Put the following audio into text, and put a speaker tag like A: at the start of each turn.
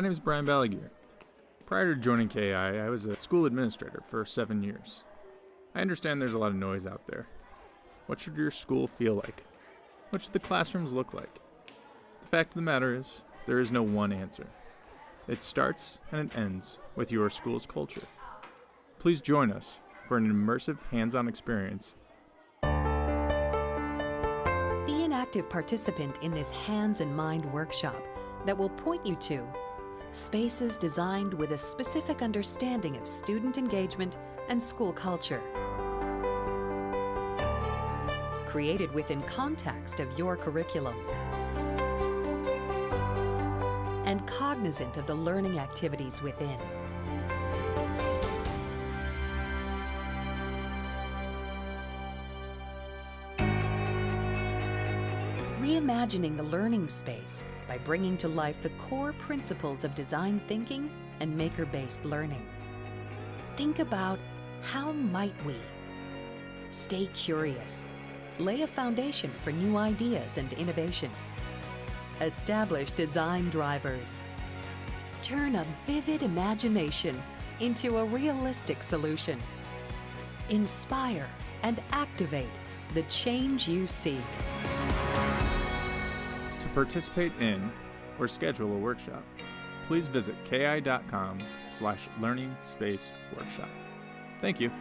A: name is Brian Balaguer. Prior to joining KI, I was a school administrator for 7 years. I understand there's a lot of noise out there. What should your school feel like? What should the classrooms look like? The fact of the matter is, there is no one answer. It starts and it ends with your school's culture. Please join us for an immersive hands-on experience.
B: Be an active participant in this Hands and Mind workshop that will point you to spaces designed with a specific understanding of student engagement and school culture. Created within context of your curriculum. And cognizant of the learning activities within. Reimagining the learning space by bringing to life the core principles of design thinking and maker-based learning. Think about how might we? Stay curious. Lay a foundation for new ideas and innovation. Establish design drivers. Turn a vivid imagination into a realistic solution. Inspire and activate the change you seek.
A: To participate in or schedule a workshop, please visit ki.com/learning space workshop. Thank you.